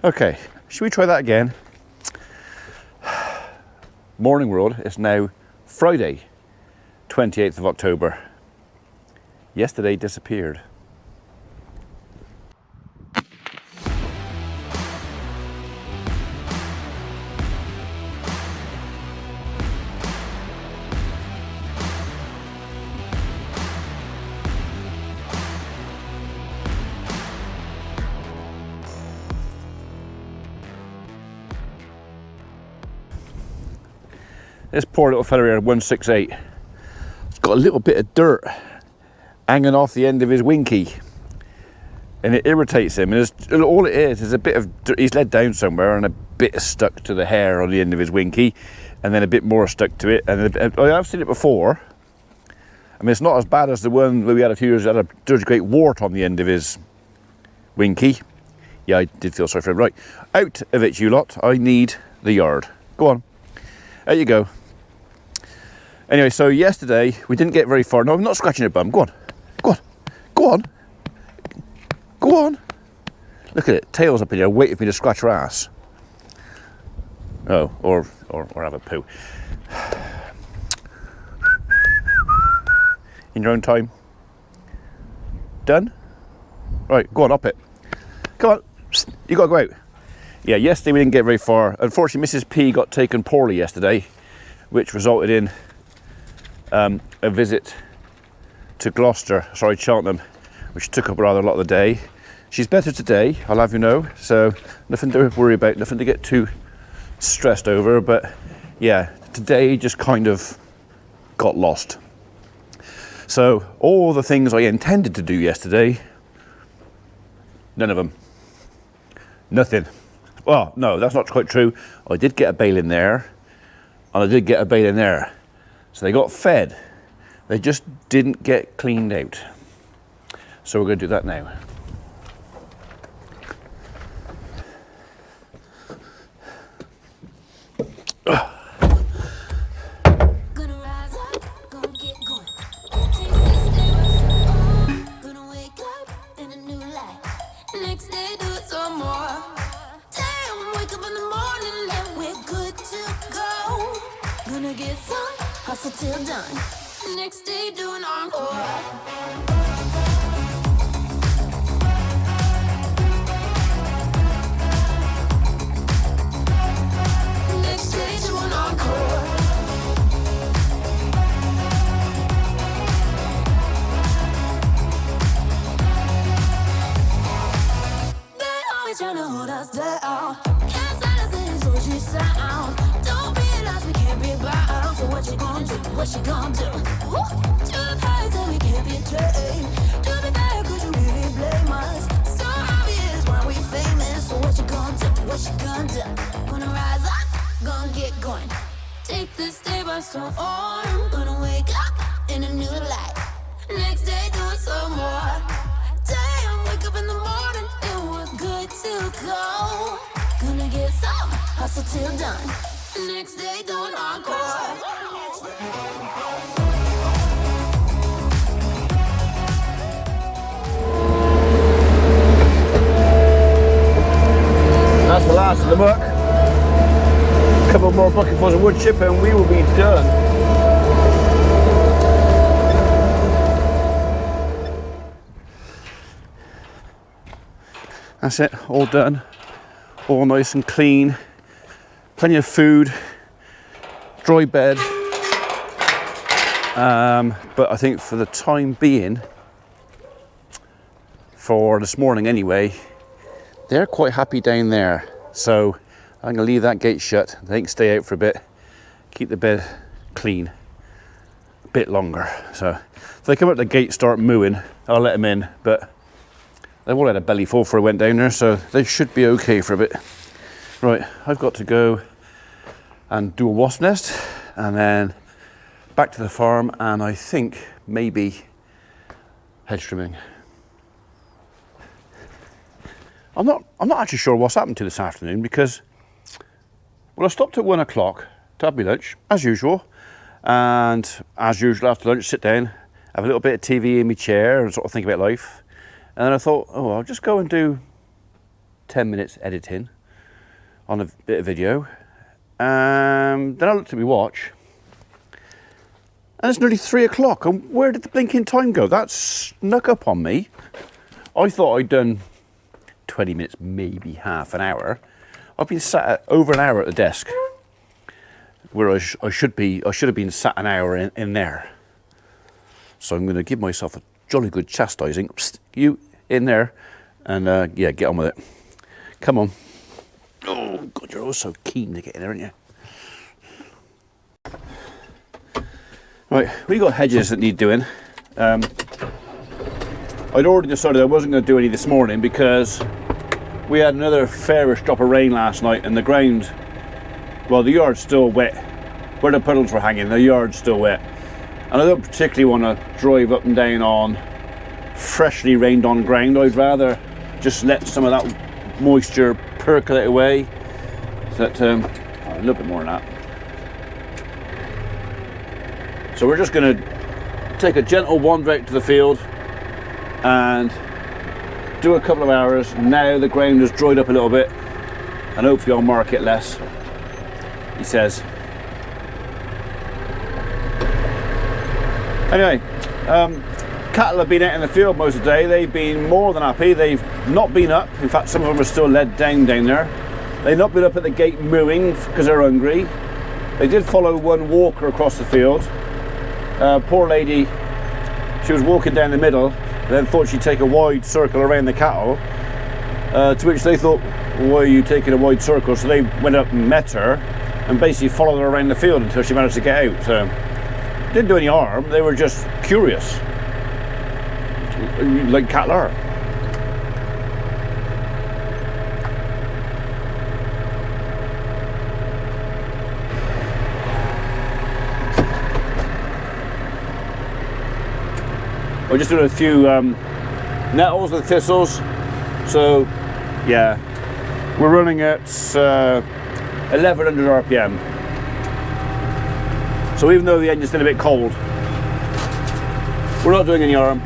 Okay, should we try that again? Morning world, it's now Friday, 28th of October. Yesterday disappeared. This poor little fella here, 168, he's got a little bit of dirt hanging off the end of his winky, and it irritates him. And all it is a bit of dirt. He's led down somewhere, and a bit stuck to the hair on the end of his winky, and then a bit more stuck to it. And I've seen it before. I mean, it's not as bad as the one that we had a few years ago. Had a dirty great wart on the end of his winky. Yeah, I did feel sorry for him. Right, out of it, you lot. I need the yard. Go on, out you go. Anyway, so yesterday we didn't get very far. No, I'm not scratching your bum. Go on. Go on. Go on. Go on. Look at it. Tail's up in here waiting for me to scratch her ass. Oh, or have a poo. In your own time. Done? Right, go on, up it. Come on. You got to go out. Yeah, yesterday we didn't get very far. Unfortunately, Mrs. P got taken poorly yesterday, which resulted in a visit to Cheltenham, which took up rather a lot of the day. She's better today, I'll have you know, so nothing to worry about, nothing to get too stressed over, but yeah, today just kind of got lost. So all the things I intended to do yesterday, none of them. Nothing. Well, no, that's not quite true. I did get a bale in there, and I did get a bale in there. So they got fed. They just didn't get cleaned out. So we're going to do that now. Gonna rise up, gonna get going. Take this day by gonna wake up in a new light. Next day do it some more. Damn, wake up in the morning and we're good to go. Gonna get some hustle till done. Next day do an encore. Next day do an encore. They always tryna hold us down. Can't silence it, so she sound. Don't realize we can't be bound. So what you gonna do? What you gonna do? Woo! To the heights and we can't be trained. To be fair, could you really blame us? So obvious why we famous. So what you gonna do? What you gonna do? Gonna rise up, gonna get going. Take this day by storm. Gonna wake up in a new light. Next day do it some more. Damn, wake up in the morning and we're good to go. Gonna get some hustle till done. Next day do an encore. That's the last of the muck. A couple more bucketfuls of wood chip and we will be done. That's it, all done. All nice and clean. Plenty of food. Dry bed. But I think for the time being, for this morning anyway, they're quite happy down there. So I'm gonna leave that gate shut. They can stay out for a bit. Keep the bed clean a bit longer. So if they come up the gate, start mooing, I'll let them in, but they've all had a belly full before I went down there, so they should be okay for a bit. Right, I've got to go and do a wasp nest, and then back to the farm, and I think maybe hedge trimming. I'm not actually sure what's happened to this afternoon, because well, I stopped at 1 o'clock to have my lunch as usual, and as usual after lunch sit down, have a little bit of TV in my chair and sort of think about life. And then I thought, oh, I'll just go and do 10 minutes editing on a bit of video. Then I looked at my watch, and it's nearly 3 o'clock, and where did the blinking time go? That snuck up on me. I thought I'd done 20 minutes, maybe half an hour. I've been sat at over an hour at the desk, where I should have been sat an hour in there. So I'm going to give myself a jolly good chastising. Psst, you in there, and yeah, get on with it. Come on. Oh God, you're all so keen to get in there, aren't you? Right, we got hedges that need doing. I'd already decided I wasn't going to do any this morning because we had another fairish drop of rain last night, and the ground, well, the yard's still wet. Where the puddles were hanging, the yard's still wet. And I don't particularly want to drive up and down on freshly rained on ground. I'd rather just let some of that moisture percolate away. So that, a little bit more than that. So we're just going to take a gentle wander out to the field and do a couple of hours. Now the ground has dried up a little bit, and hopefully I'll mark it less, he says. Anyway, cattle have been out in the field most of the day. They've been more than happy. They've not been up. In fact, some of them are still led down there. They've not been up at the gate mooing because they're hungry. They did follow one walker across the field. Poor lady, she was walking down the middle, then thought she'd take a wide circle around the cattle, to which they thought, why are you taking a wide circle? So they went up and met her and basically followed her around the field until she managed to get out. So didn't do any harm, they were just curious, like cattle are. We're just doing a few nettles and thistles, so yeah, we're running at 1100 RPM. So even though the engine's still a bit cold, we're not doing any harm.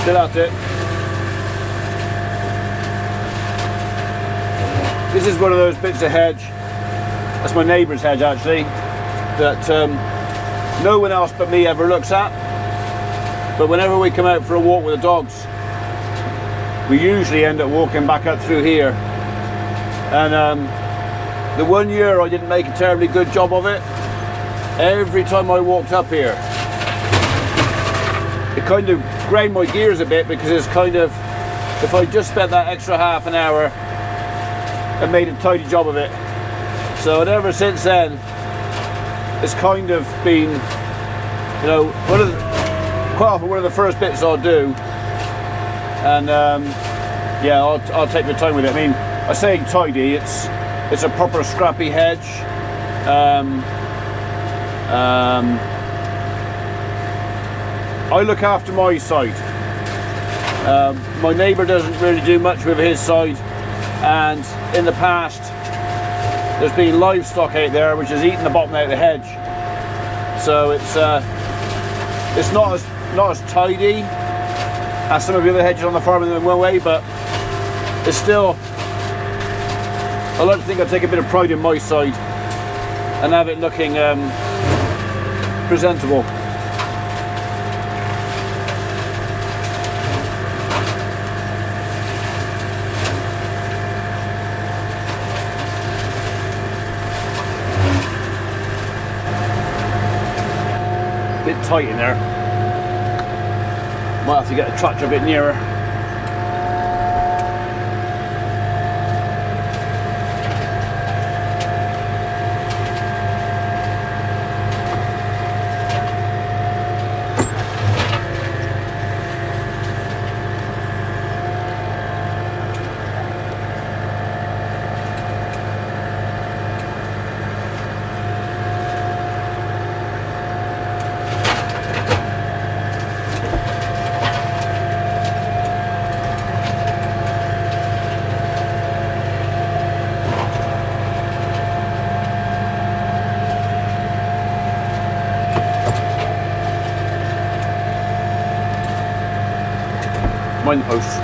Still at it. This is one of those bits of hedge, that's my neighbour's hedge actually, that no one else but me ever looks at. But whenever we come out for a walk with the dogs, we usually end up walking back up through here. And the one year I didn't make a terribly good job of it. Every time I walked up here, it kind of grind my gears a bit, because it's kind of, if I just spent that extra half an hour and made a tidy job of it. So and ever since then, it's kind of been, you know, quite often one of the first bits I'll do, and yeah, I'll take my time with it. I mean, I say tidy, it's a proper scrappy hedge. I look after my side. My neighbour doesn't really do much with his side, and in the past there's been livestock out there which has eaten the bottom out of the hedge. So it's not as tidy as some of the other hedges on the farm in one way, but it's still, I like to think I take a bit of pride in my side and have it looking presentable. bit tight in there. Might have to get the tractor a bit nearer. Mind the posts.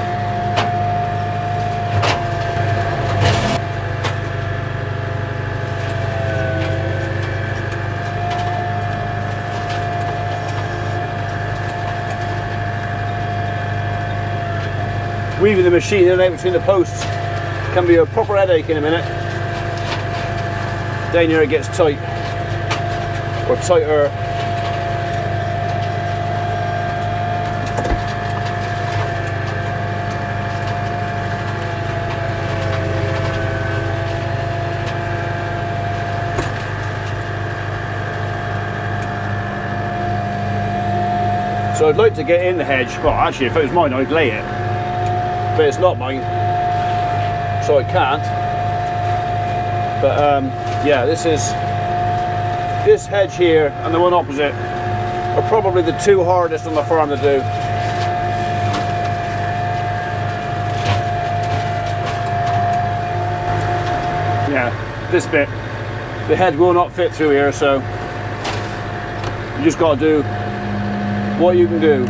Weaving the machine in and out between the posts can be a proper headache in a minute. Down here it gets tight, or tighter. So I'd like to get in the hedge. Well, actually, if it was mine, I'd lay it. But it's not mine, so I can't. But yeah, this hedge here and the one opposite are probably the two hardest on the farm to do. Yeah, this bit, the hedge will not fit through here, so you just got to do what you can do.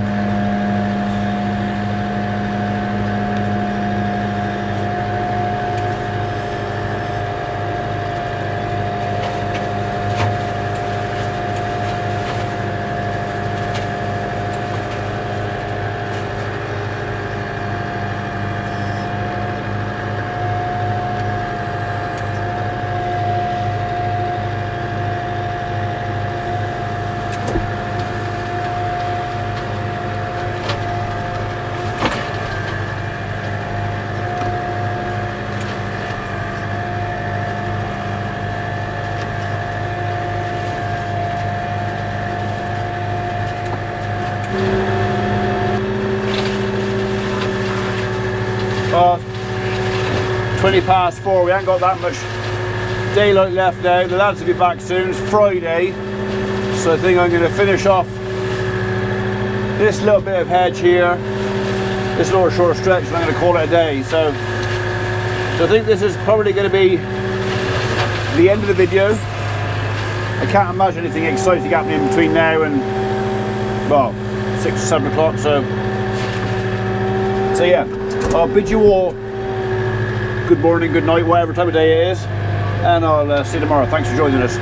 Well, 20 past 4, we haven't got that much daylight left now. The lads will be back soon. It's Friday, so I think I'm going to finish off this little bit of hedge here, this little short stretch, and I'm going to call it a day. So I think this is probably going to be the end of the video. I can't imagine anything exciting happening between now and, well, 6 or 7 o'clock. So yeah, I'll bid you all good morning, good night, whatever time of day it is, and I'll see you tomorrow. Thanks for joining us.